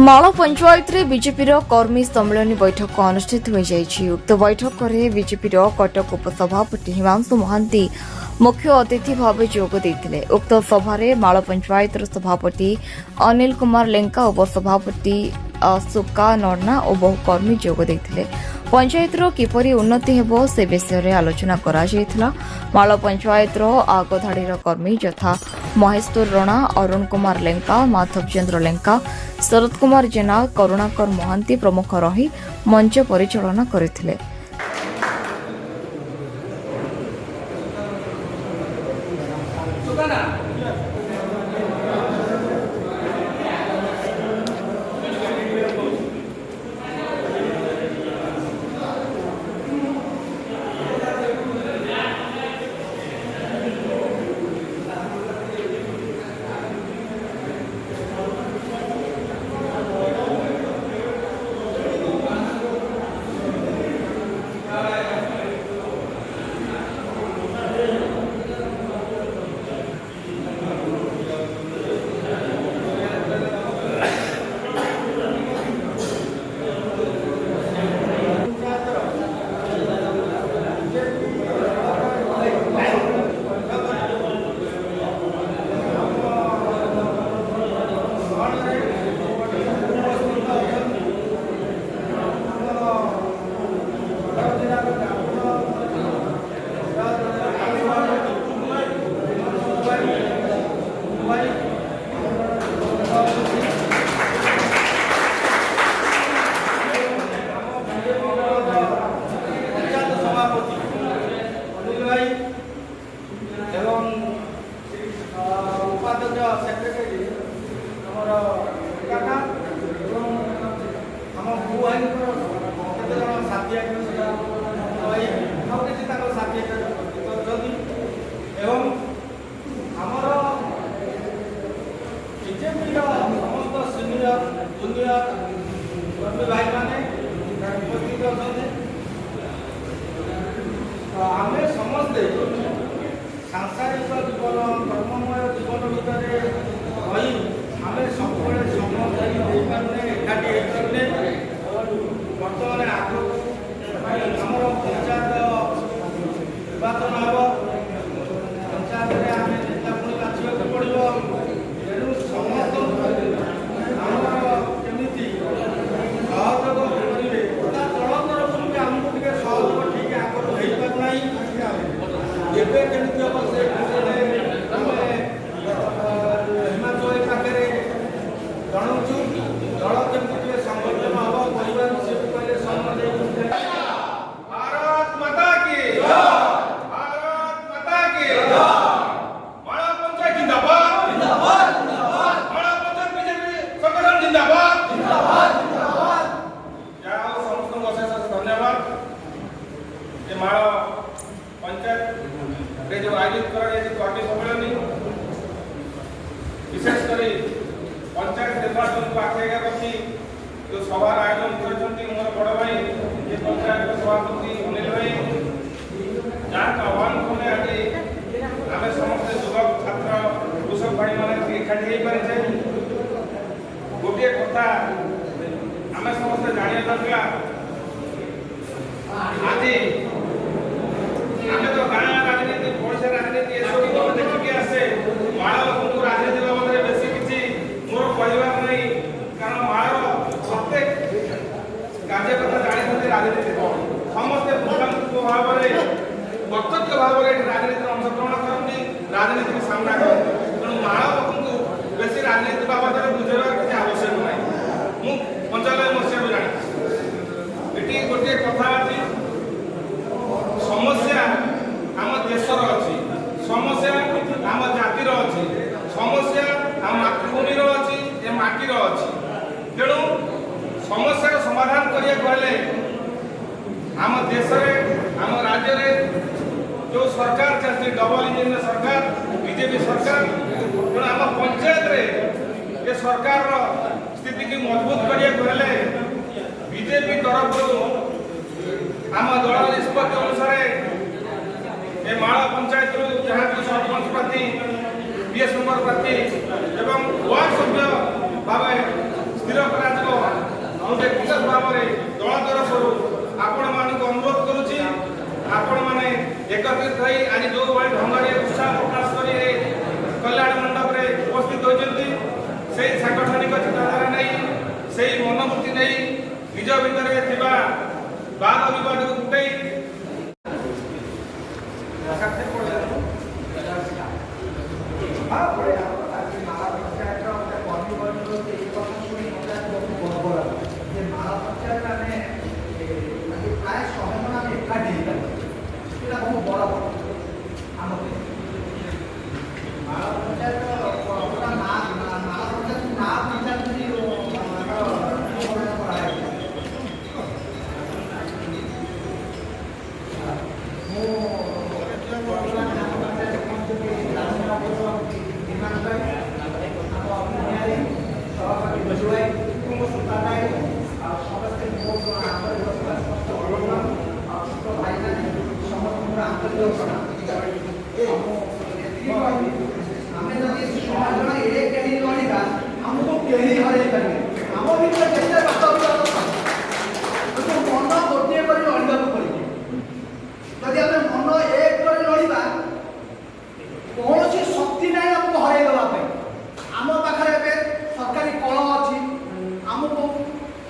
माଳ पंचायत रे बीजेपी कर्मी सम्मेलन बैठक अनुष्ठित हो जाइछि। उक्त बैठक में बीजेपी कटक उपसभापति हिमांशु महांती मुख्य अतिथि भाव जोग देथिले। उक्त सभारे माळ पंचायत सभापति अनिल कुमार लेंका, उपसभापति सुका नर्ना और बहु कर्मी जोग देथिले। पंचायत किपरि उन्नति हेबो से विषय में आलोचना करा जायथिला। माळ पंचायत आगधाड़ी कर्मी यथा महेश्वर रणा, अरुण कुमार लेंका, माधव चंद्र लेंका, शरद कुमार जेना, करुणाकर महांती प्रमुख रही मंच परिचालना करथिले। उपाध्यक्ष सेक्रेटरी आम भू आई केत जन साथी किसी साथी एवं आमर बीजेपी समस्त सिनियर जूनियर कर्मी भाई मैंने उपस्थित अच्छे आम समस्ते सांसारिक जीवन कर्ममय जीवन भितर रही आम सब समझदारी एकाठी होते बर्तमान आगक आमर पंचायत निर्वाचन हम पंचायत में आम नेता पुणी बाछा पड़ो तेणु समस्त आमर केमी सहयोग करेंगे दल तरफ भी आमको टे सहयोग ठीक आगे हो पारना एवं केमी हम से हिमाचल पाखे जनाऊँ दल केमी संगठन हम परिवार से कहले सहमत भारत माता की भारत माता की माळ पंचायत जिंदाबाद जिंदाबाद जिंदाबाद माळ पंचायत बीजेपी संगठन जिंदाबाद जिंदाबाद जिंदाबाद जाओ समस्त अशेष धन्यवाद ये माळ पंचायत रे जो आयोजित करा जाय कर्मी सम्मेलन विशेष कर पंचायत निर्वाचन को आगे रखी जो सभार आयोजन कर मोर बड़ भाई ये पंचायत सभापति अनिल भाई जहाँ आह्वान कले आज आम समस्त युवक छात्र कृषक भाई मैंने एकाठी हो पारे गोटे कथा आम समस्त जाना दरकार आज आम तो गाँ राजनीति पड़ोसी राजनीति ये सब देखिए आसे माळ लोक राजनीति बाबद बेसी किसी मोर कहबार नहीं कारण माळ प्रत्येक कार्यकर्ता जानी राजनीति कौन समस्ते प्रधान भाव में प्रत्यक्ष भाव में राजनीति अंशग्रहण करती राजनीति को सामना करती तेणु माळ लोक बेसी राजनीति बाबद बुझेबार किसी आवश्यक नहीं पंचालय मसीह जानी ये गोटे कथा अच्छी समस्या आम देशर अच्छी समस्या आम जातिर अच्छी समस्या आम मातृभूमि अच्छी ए माटीर अच्छी तेणु समस्या समाधान करने आम देश आम राज्य में जो सरकार चलती डबल इंजिन सरकार बीजेपी सरकार तेणु आम पंचायत ये सरकार स्थिति की मजबूत करने बीजेपी तरफ आम दल निष्पत्ति अनुसार ए माळ पंचायत जहाँ भी सरपंच प्रार्थी बीएस नंबर प्रार्थी एवं वार्ड सभ्य भाव ସ୍ଥିର କରାଯିବ। ମୁଁ ବ୍ୟକ୍ତିଗତ ଭାବରେ ଦଳ ତରଫରୁ ଆପଣମାନଙ୍କୁ ଅନୁରୋଧ କରୁଛି, ଆପଣମାନେ ଏକତ୍ରିତ ହୋଇ ଆଜି ଯେଉଁଭଳି ଢଙ୍ଗରେ ଉତ୍ସାହ ପ୍ରକାଶ କରି କଲ୍ୟାଣ ମଣ୍ଡପରେ ଉପସ୍ଥିତ ହୋଇଛନ୍ତି, ସେହି ସାଂଗଠନିକ ଚିନ୍ତାଧାରା ନେଇ, ସେହି ମନୋବୃତ୍ତି ନେଇ ନିଜ ଭିତରେ ଥିବା ବାଦ ବିବାଦକୁ ତୁଟେଇ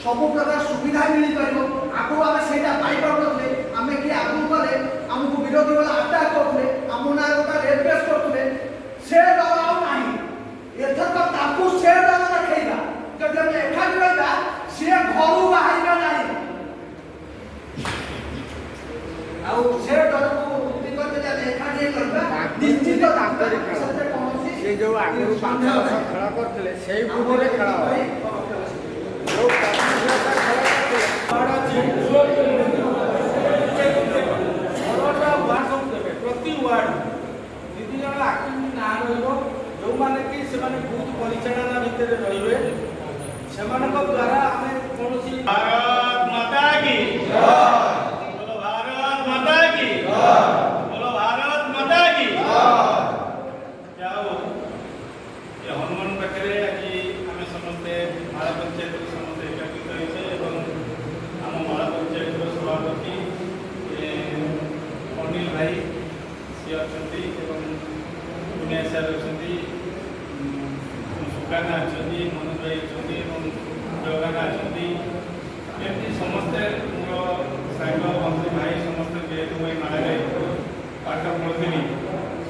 ସବୁ ପ୍ରକାର ସୁବିଧା ମିଳିପାରିବ। ଆଗରୁ ଆମେ ସେଇଟା ପାଇପାରୁନଥିଲେ। ଆମେ କିଏ ଆଗକୁ ଗଲେ ଆମକୁ ବିରୋଧୀ ମାନେ ଆଟାକ୍ କରୁଥିଲେ, ଆମ ନାଁରେ ଗୋଟେ ରେପ୍ କେସ୍ କରୁଥିଲେ। ସେ ଡର ଆଉ ନାହିଁ। ଏଥର ତାକୁ ସେ ଡର ଦେଖେଇବା। ଯଦି ଆମେ ଏକାଠି ରହିବା, ସିଏ ଘରୁ ବାହାରିବା ନାହିଁ। ଆଉ ସେ ଡରକୁ ମୁକ୍ତି କରି ଯଦି ଆମେ ଏକାଠି ହେଇ କରିବା, ନିଶ୍ଚିତ ସେଥିରେ କୌଣସି ସେ ଯୋଉ ଆଗରୁ 5 ବର୍ଷ ଖେଳ କରୁଥିଲେ ସେଇ ବୁଦ୍ଧିରେ ଖେଳ ହେବ। प्रति वार्ड दीदी जन आक्टिविटी ना जो मैंने कि बूथ परिचालना भितर रे से द्वारा आम कौन भारत माता की बोलो, भारत माता की बोलो, भारत माता की जाओ। ये हनुमान पाखे आज आम समस्ते माला पंचायत समस्ते एकाकित होइछे एवं आम माला पंचायत सभापति अनिल भाई सी अच्छा विनय सार अच्छा सुकाना अच्छा मनोज भाई अच्छा जगाना अच्छा एमती समस्ते मोर सांग बंधु भाई समस्ते जेहेतु मुझे माड़े पाठ पढ़ी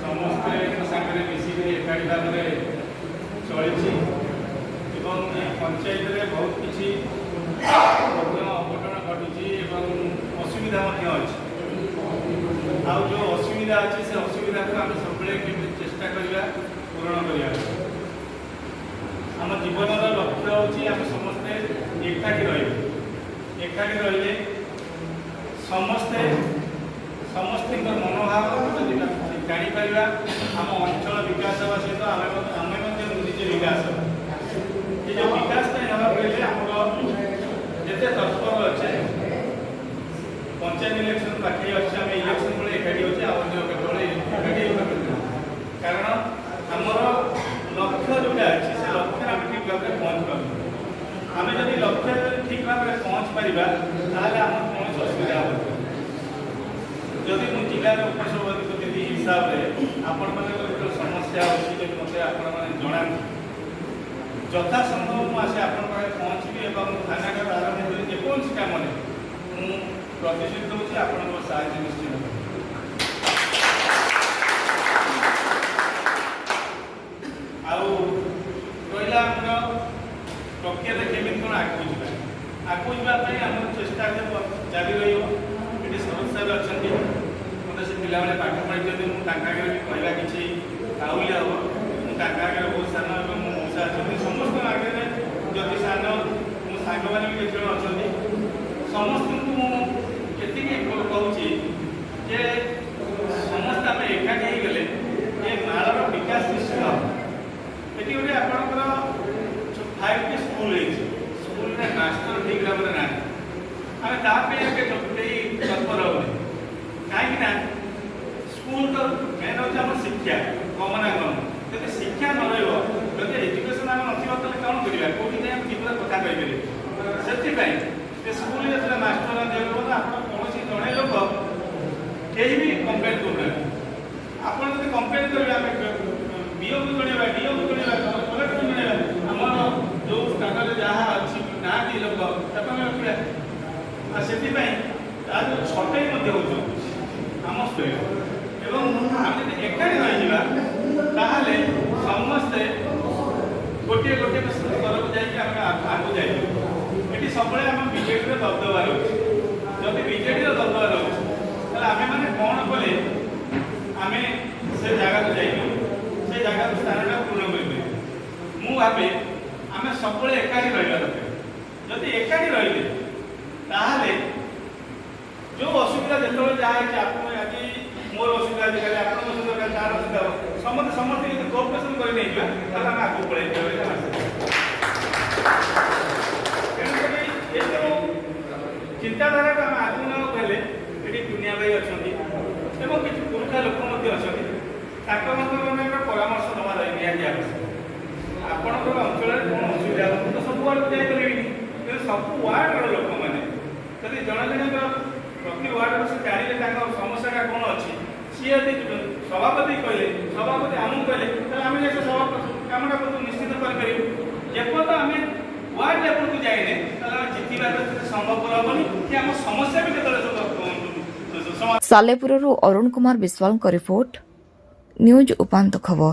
समस्ते सागर मिसिक एकाठी भाव में चली पंचायत में बहुत किसी अघटन घटी असुविधा अच्छी आउ जो असुविधा अच्छे से असुविधा को आम सब चेष्टा करवा पूरण करवा। आम जीवन लक्ष्य हूँ आम समस्ते एकाठी एकाठी रही समस्ते समस्त मनोभाव जापर आम अंचल विकास हवा सहित आम निजे विकास ये जो विकास हवा पड़े आम जिते तत्पर अच्छे पंचायत इलेक्शन पाखे अच्छे आम इलेक्शन बेले एकाठी अच्छे आगे एकाठी कारण आमर लक्ष्य जोटा अच्छे से लक्ष्य आम ठीक भाव में पहुँच पार आम जब लक्ष्य ठीक भाव में पहुँच पारा आम कौन असुविधा हो जदि मुझे जिलार उपसभापति दीदी हिसाब से आपण जो समस्या अच्छी जब मत आपण जना यथासंभव मुझे आप पहुँची थाना आरम्भ कर जेकोसी कम प्रतिश्रुति दूसरी आप साहय निश्चित रहा प्रक्रिया केमी कौन आगे जावाई आम चेष्टा जारी रही सरोज साहब अच्छा मतलब से पिला पाठ पढ़ी मुझे कहला कि आउली हम मुझे बहुत सान मौसा अच्छा समस्त आगे जदि सान मो सांग मैंने भी जन अच्छा समस्त मुझे कहूँ जे समस्त आम एकाठी गले ये मालर विकास निश्चित ये गोटे आपंकर 5टी स्कूल स्कूल मास्टर ठीक भाव में ना आम तत्पर हो कहीं स्कूल तो मेन हूँ आम शिक्षा गमनागमन जब शिक्षा न रही एजुकेशन आम ना କ'ଣ କରିବା କୋଉଠି ଯାଇ ଆମେ ଠିକରେ କଥା କହିପାରିବେ ସେଥିପାଇଁ ସେ ସ୍କୁଲରେ ଯେତେବେଳେ ମାଷ୍ଟର ଦିଆଗଲା ଆପଣ କୌଣସି ଜଣେ ଲୋକ କେହି ବି କମ୍ପ୍ଲେନ୍ କରୁନାହାନ୍ତି ଆପଣ ଯଦି କମ୍ପ୍ଲେନ୍ କରିବେ ଆମେ ବିଓକୁ ଜଣେଇବା ଡିଓକୁ ଜଣେଇବା କଲେକ୍ଟରକୁ ଜଣେଇବା ଆମର ଯେଉଁ ସ୍ଥାନରେ ଯାହା ଅଛି ନାହାନ୍ତି ଲୋକ ତାକୁ ଆମେ ରଖିବା ଆଉ ସେଥିପାଇଁ ତା ଯେଉଁ ଛଟେଇ ମଧ୍ୟ ହେଉଛନ୍ତି ଆମ ସ୍କୁଲରେ ଏବଂ ଆମେ ଯଦି ଏକାଠି ରହିଯିବା ତାହେଲେ ସମସ୍ତେ ଗୋଟିଏ ଗୋଟିଏ ସ୍ତରକୁ ଯାଇକି ଆମେ ଆଗକୁ ଯାଇପାରିବୁ ଏଠି ସବୁବେଳେ ଆମ ବିଜେଡ଼ିର ଦବଦବା ରହୁଛି ଯଦି ବିଜେଡ଼ିର ଦବଦବା ରହୁଛି ତାହେଲେ ଆମେମାନେ କ'ଣ କଲେ ଆମେ ସେ ଜାଗାକୁ ଯାଇପାରିବୁ ସେ ଜାଗାକୁ ସ୍ଥାନଟା ପୂର୍ଣ୍ଣ କରିପାରିବୁ ମୁଁ ଭାବେ ଆମେ ସବୁବେଳେ ଏକାଠି ରହିବା ଦରକାର ଯଦି ଏକାଠି ରହିଲେ ତାହେଲେ ଯେଉଁ ଅସୁବିଧା ଯେତେବେଳେ ଯାହା ହେଇଛି ଆପଣ ଆଜି ମୋର ଅସୁବିଧା ଅଛି କାଲି ଆପଣଙ୍କ ଅସୁବିଧା କାଲି ତାର ଅସୁବିଧା ହେବ ସମସ୍ତେ ଯଦି କୋଅପରେସନ୍ କରି ନେଇଯିବା ତାହେଲେ ଆମେ ଆଗକୁ ପଳେଇ ଯିବା ତେଣୁକରି ଏସବୁ ଚିନ୍ତାଧାରାକୁ ଆମେ ଆଗକୁ ନେବାକୁ ହେଲେ ଏଠି ଦୁନିଆ ଭାଇ ଅଛନ୍ତି ଏବଂ କିଛି ପୁରୁଖା ଲୋକ ମଧ୍ୟ ଅଛନ୍ତି ତାଙ୍କ ମାନଙ୍କର ପରାମର୍ଶ ନେବା ନିହାତି ଆବଶ୍ୟକ ଆପଣଙ୍କର ଅଞ୍ଚଳରେ କ'ଣ ଅସୁବିଧା ହେବ ମୁଁ ତ ସବୁ ଆଡ଼କୁ ଯାଇପାରିବିନି କିନ୍ତୁ ସବୁ ୱାର୍ଡର ଲୋକମାନେ ଯଦି ଜଣେ ଜଣଙ୍କର ପ୍ରତି ୱାର୍ଡରୁ ସେ ଜାଣିଲେ ତାଙ୍କ ସମସ୍ୟାଟା କ'ଣ ଅଛି ସିଏ ଯଦି ସଭାପତି କହିଲେ ସଭାପତି ଆମକୁ କହିଲେ ତାହେଲେ ଆମେ ଯାଇ କାମଟା ନିଶ୍ଚିତ କରିପାରିବୁ ଯେପର୍ଯ୍ୟନ୍ତ ଆମେ ୱାର୍ଡ ଲେବଲକୁ ଯାଇନେ ତାହେଲେ ଆମେ ଜିତିବା ସମ୍ଭବପର ହେବନି କି ଆମ ସମସ୍ୟା ବି କେତେବେଳେ ସାଲେପୁରରୁ ଅରୁଣ କୁମାର ବିଶ୍ୱାଳଙ୍କ ରିପୋର୍ଟ ନ୍ୟୁଜ୍ ଉପାନ୍ତ ଖବର।